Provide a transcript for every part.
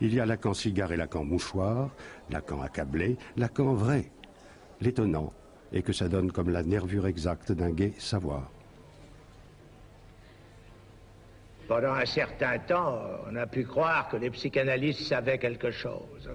Il y a Lacan cigare et Lacan mouchoir, Lacan accablé, Lacan vrai. L'étonnant est que ça donne comme la nervure exacte d'un gai savoir. Pendant un certain temps, on a pu croire que les psychanalystes savaient quelque chose.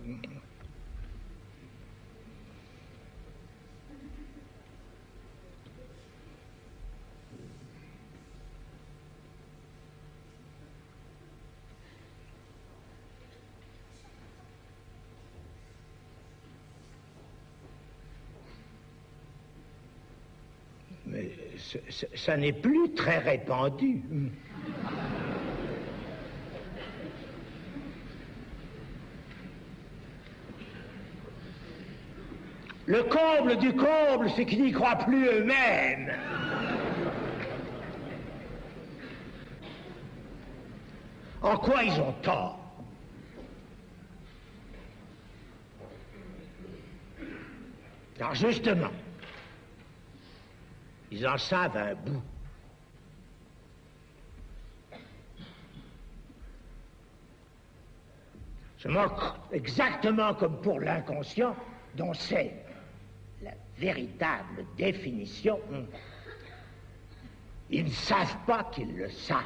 Mais ça n'est plus très répandu. Le comble du comble, c'est qu'ils n'y croient plus eux-mêmes. En quoi ils ont tort? Car justement, ils en savent un bout. Je moque exactement comme pour l'inconscient, dont c'est la véritable définition. Ils ne savent pas qu'ils le savent.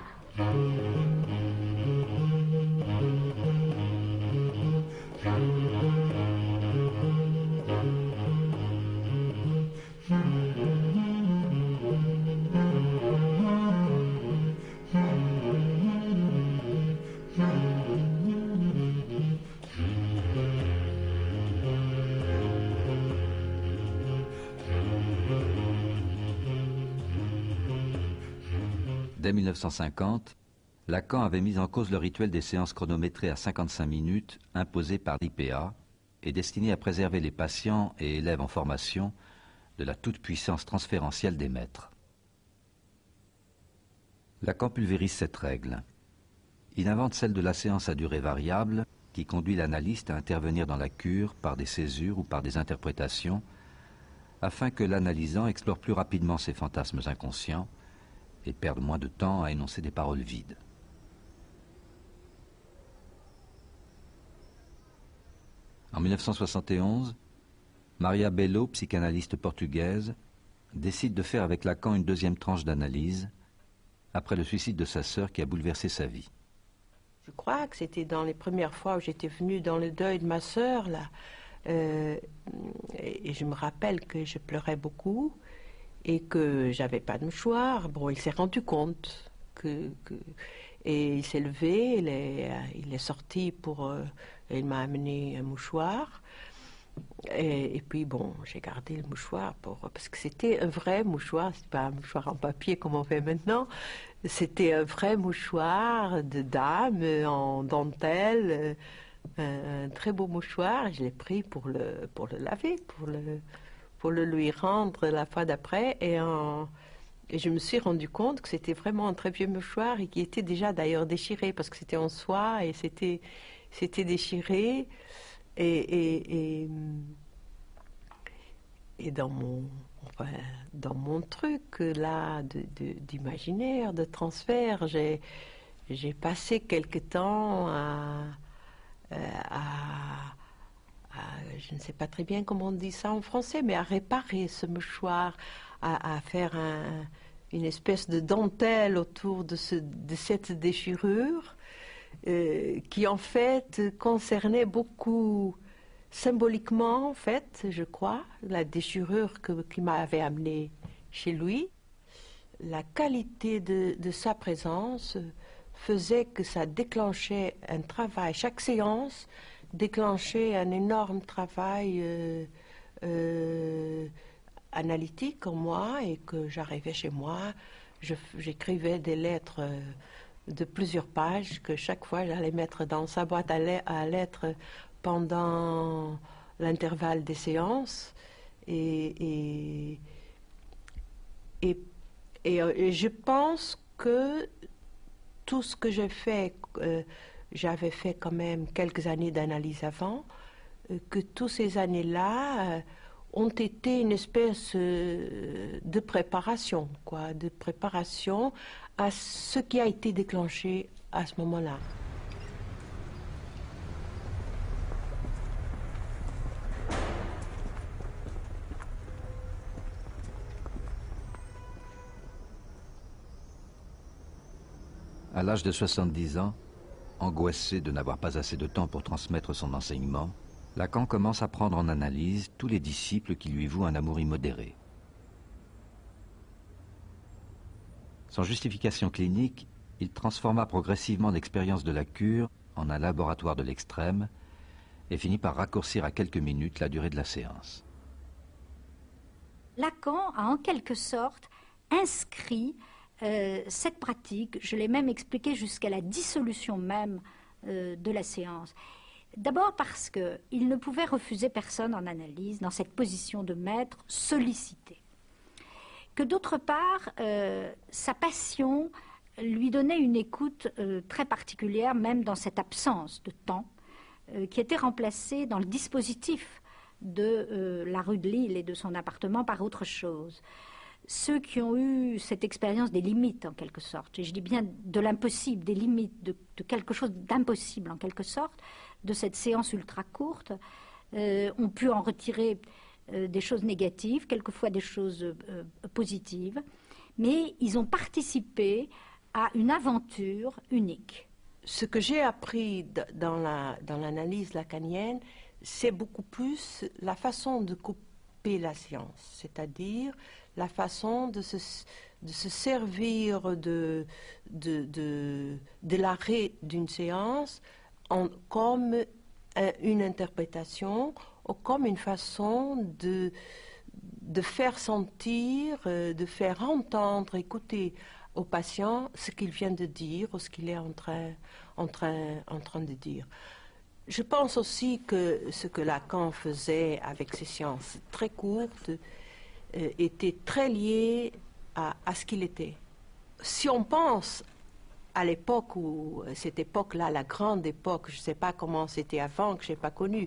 Dès 1950, Lacan avait mis en cause le rituel des séances chronométrées à 55 minutes imposées par l'IPA et destiné à préserver les patients et élèves en formation de la toute-puissance transférentielle des maîtres. Lacan pulvérise cette règle. Il invente celle de la séance à durée variable qui conduit l'analyste à intervenir dans la cure par des césures ou par des interprétations afin que l'analysant explore plus rapidement ses fantasmes inconscients et perdre moins de temps à énoncer des paroles vides. En 1971, Maria Bello, psychanalyste portugaise, décide de faire avec Lacan une deuxième tranche d'analyse après le suicide de sa sœur qui a bouleversé sa vie. Je crois que c'était dans les premières fois où j'étais venue dans le deuil de ma sœur, là. Et je me rappelle que je pleurais beaucoup et que j'avais pas de mouchoir. Bon, il s'est rendu compte et il s'est levé, il est sorti il m'a amené un mouchoir. Et puis bon, j'ai gardé le mouchoir parce que c'était un vrai mouchoir, c'est pas un mouchoir en papier comme on fait maintenant. C'était un vrai mouchoir de dame en dentelle, un très beau mouchoir. Je l'ai pris pour le laver, pour le lui rendre la fois d'après. Et je me suis rendu compte que c'était vraiment un très vieux mouchoir et qui était déjà d'ailleurs déchiré parce que c'était en soie et c'était déchiré. Et dans mon truc là d'imaginaire, de transfert, j'ai passé quelque temps je ne sais pas très bien comment on dit ça en français, mais à réparer ce mouchoir, à faire une espèce de dentelle autour de cette déchirure qui en fait concernait beaucoup symboliquement, en fait, je crois, la déchirure qui m'avait amené chez lui. La qualité de sa présence faisait que ça déclenchait un travail. Chaque séance déclenchait un énorme travail analytique en moi et que j'arrivais chez moi, j'écrivais des lettres de plusieurs pages que chaque fois j'allais mettre dans sa boîte à lettres pendant l'intervalle des séances et je pense que tout ce que j'ai fait, j'avais fait quand même quelques années d'analyse avant, que toutes ces années-là ont été une espèce de préparation, de préparation à ce qui a été déclenché à ce moment-là. À l'âge de 70 ans, angoissé de n'avoir pas assez de temps pour transmettre son enseignement, Lacan commence à prendre en analyse tous les disciples qui lui vouent un amour immodéré. Sans justification clinique, il transforma progressivement l'expérience de la cure en un laboratoire de l'extrême et finit par raccourcir à quelques minutes la durée de la séance. Lacan a en quelque sorte inscrit cette pratique, je l'ai même expliqué jusqu'à la dissolution même de la séance. D'abord parce qu'il ne pouvait refuser personne en analyse dans cette position de maître sollicité. Que d'autre part, sa passion lui donnait une écoute très particulière, même dans cette absence de temps, qui était remplacée dans le dispositif de la rue de Lille et de son appartement par autre chose. Ceux qui ont eu cette expérience des limites, en quelque sorte, et je dis bien de l'impossible, des limites, de quelque chose d'impossible, en quelque sorte, de cette séance ultra courte, ont pu en retirer des choses négatives, quelquefois des choses positives, mais ils ont participé à une aventure unique. Ce que j'ai appris dans l'analyse lacanienne, c'est beaucoup plus la façon de couper la science, c'est-à-dire la façon de se servir de l'arrêt d'une séance comme une interprétation ou comme une façon de faire sentir, de faire entendre, écouter au patient ce qu'il vient de dire ou ce qu'il est en train de dire. Je pense aussi que ce que Lacan faisait avec ces séances très courtes était très lié à ce qu'il était. Si on pense à l'époque où, cette époque-là, la grande époque, je ne sais pas comment c'était avant, que je n'ai pas connu,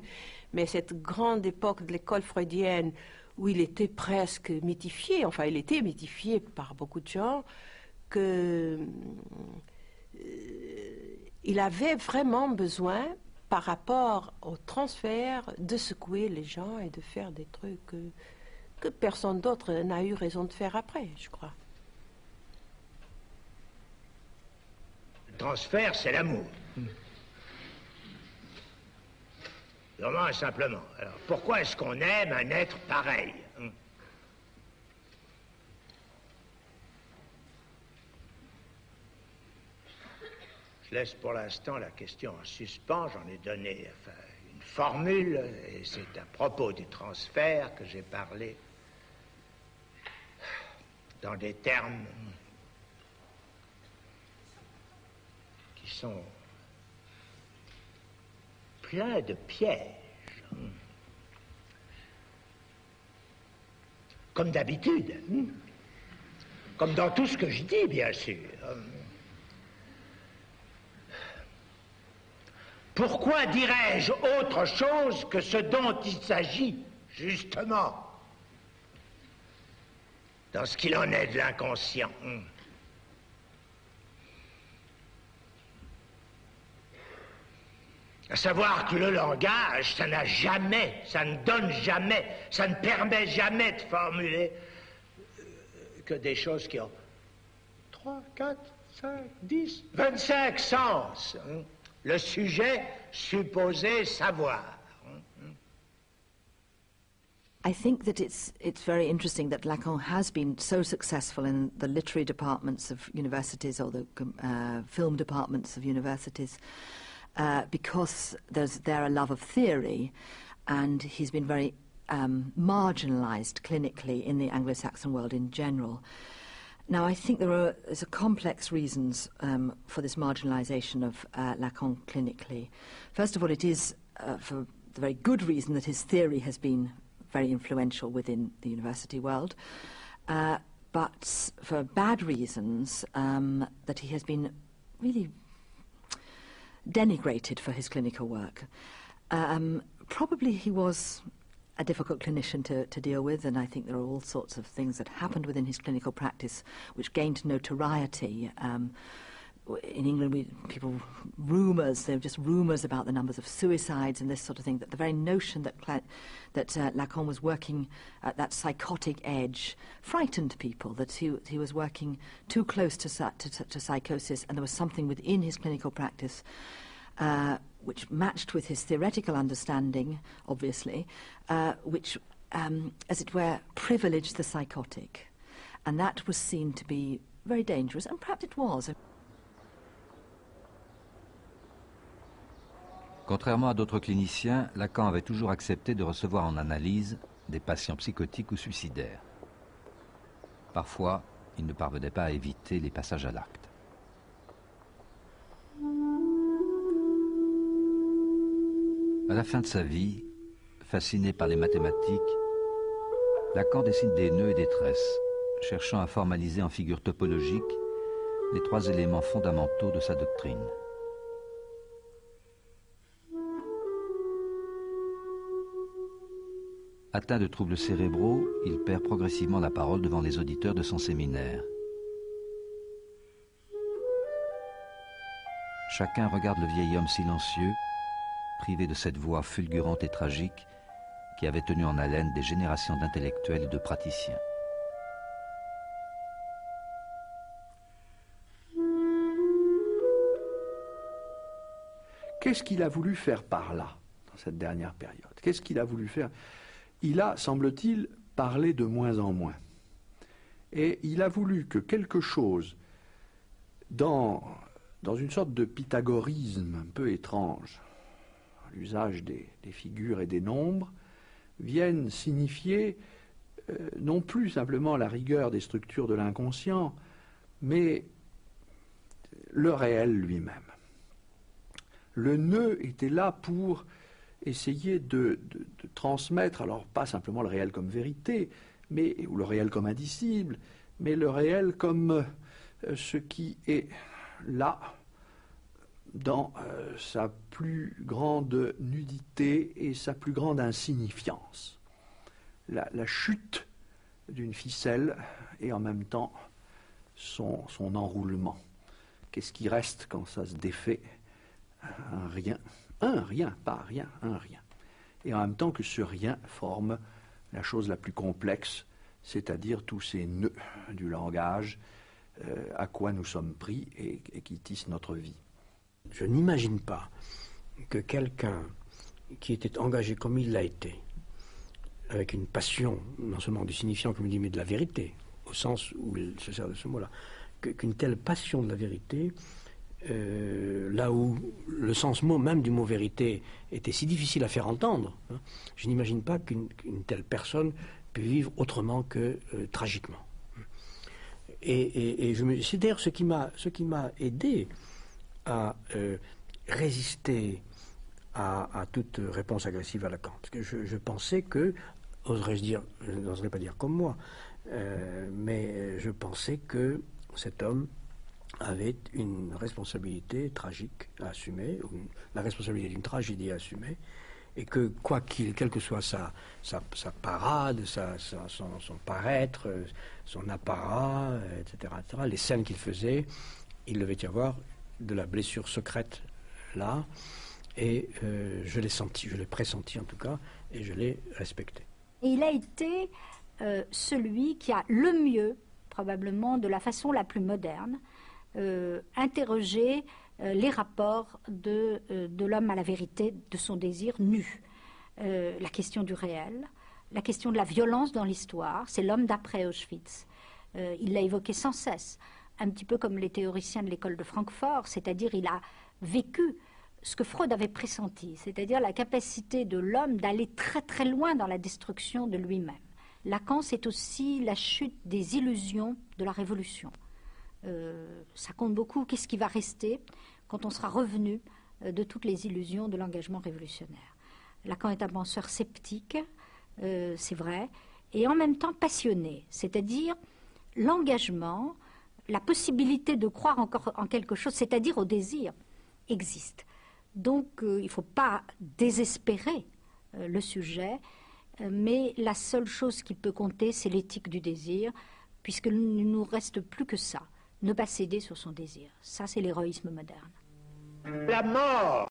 mais cette grande époque de l'école freudienne où il était presque mythifié, enfin il était mythifié par beaucoup de gens, qu'il avait vraiment besoin, par rapport au transfert, de secouer les gens et de faire des trucs que personne d'autre n'a eu raison de faire après, je crois. Le transfert, c'est l'amour. Vraiment et simplement. Alors, pourquoi est-ce qu'on aime un être pareil? Je laisse pour l'instant la question en suspens. J'en ai donné une formule, et c'est à propos du transfert que j'ai parlé dans des termes qui sont pleins de pièges. Comme d'habitude. Comme dans tout ce que je dis, bien sûr. Pourquoi dirais-je autre chose que ce dont il s'agit, justement, dans ce qu'il en est de l'inconscient? À savoir que le langage, ça n'a jamais, ça ne donne jamais, ça ne permet jamais de formuler que des choses qui ont 3, 4, 5, 10, 25 sens. Le sujet supposé savoir. I think that it's very interesting that Lacan has been so successful in the literary departments of universities or the film departments of universities because there's there a love of theory, and he's been very marginalized clinically in the Anglo-Saxon world in general. Now, I think there's a complex reasons for this marginalisation of Lacan clinically. First of all, it is for the very good reason that his theory has been very influential within the university world, but for bad reasons that he has been really denigrated for his clinical work. Probably he was a difficult clinician to deal with, and I think there are all sorts of things that happened within his clinical practice which gained notoriety in England, rumours, there were just rumours about the numbers of suicides and this sort of thing, that the very notion that Lacan was working at that psychotic edge frightened people, that he was working too close to psychosis, and there was something within his clinical practice which matched with his theoretical understanding, obviously, which, as it were, privileged the psychotic. And that was seen to be very dangerous, and perhaps it was. Contrairement à d'autres cliniciens, Lacan avait toujours accepté de recevoir en analyse des patients psychotiques ou suicidaires. Parfois, il ne parvenait pas à éviter les passages à l'acte. À la fin de sa vie, fasciné par les mathématiques, Lacan dessine des nœuds et des tresses, cherchant à formaliser en figures topologiques les trois éléments fondamentaux de sa doctrine. Atteint de troubles cérébraux, il perd progressivement la parole devant les auditeurs de son séminaire. Chacun regarde le vieil homme silencieux, privé de cette voix fulgurante et tragique qui avait tenu en haleine des générations d'intellectuels et de praticiens. Qu'est-ce qu'il a voulu faire par là, dans cette dernière période? Qu'est-ce qu'il a voulu faire? Il a, semble-t-il, parlé de moins en moins. Et il a voulu que quelque chose, dans une sorte de pythagorisme un peu étrange, l'usage des figures et des nombres, vienne signifier non plus simplement la rigueur des structures de l'inconscient, mais le réel lui-même. Le nœud était là pour essayer de transmettre, alors pas simplement le réel comme vérité, ou le réel comme indicible, mais le réel comme ce qui est là, dans sa plus grande nudité et sa plus grande insignifiance. La chute d'une ficelle et en même temps son enroulement. Qu'est-ce qui reste quand ça se défait? Un rien, pas rien, un rien. Et en même temps que ce rien forme la chose la plus complexe, c'est-à-dire tous ces nœuds du langage à quoi nous sommes pris et qui tissent notre vie. Je n'imagine pas que quelqu'un qui était engagé comme il l'a été, avec une passion, non seulement du signifiant, comme il dit, mais de la vérité, au sens où il se sert de ce mot-là, qu'une telle passion de la vérité, là où le sens même du mot vérité était si difficile à faire entendre, hein, je n'imagine pas qu'une telle personne peut vivre autrement que tragiquement. Et c'est d'ailleurs ce qui m'a aidé à résister à toute réponse agressive à Lacan. Parce que je pensais que, oserais-je dire, je n'oserais pas dire comme moi, mais je pensais que cet homme avait une responsabilité tragique à assumer, la responsabilité d'une tragédie à assumer, et que quelle que soit sa parade, son paraître, son apparat, etc., les scènes qu'il faisait, il devait y avoir de la blessure secrète là, et je l'ai senti, je l'ai pressenti en tout cas, et je l'ai respecté. Et il a été celui qui a le mieux, probablement de la façon la plus moderne, interrogé les rapports de l'homme à la vérité, de son désir nu. La question du réel, la question de la violence dans l'histoire, c'est l'homme d'après Auschwitz. Il l'a évoqué sans cesse, un petit peu comme les théoriciens de l'école de Francfort, c'est-à-dire il a vécu ce que Freud avait pressenti, c'est-à-dire la capacité de l'homme d'aller très très loin dans la destruction de lui-même. Lacan, c'est aussi la chute des illusions de la Révolution. Ça compte beaucoup. Qu'est-ce qui va rester quand on sera revenu de toutes les illusions de l'engagement révolutionnaire? Lacan est un penseur sceptique, c'est vrai, et en même temps passionné, c'est-à-dire l'engagement, la possibilité de croire encore en quelque chose, c'est-à-dire au désir, existe. Donc il ne faut pas désespérer le sujet, mais la seule chose qui peut compter, c'est l'éthique du désir, puisqu'il ne nous reste plus que ça. ne pas céder sur son désir. Ça, c'est l'héroïsme moderne. La mort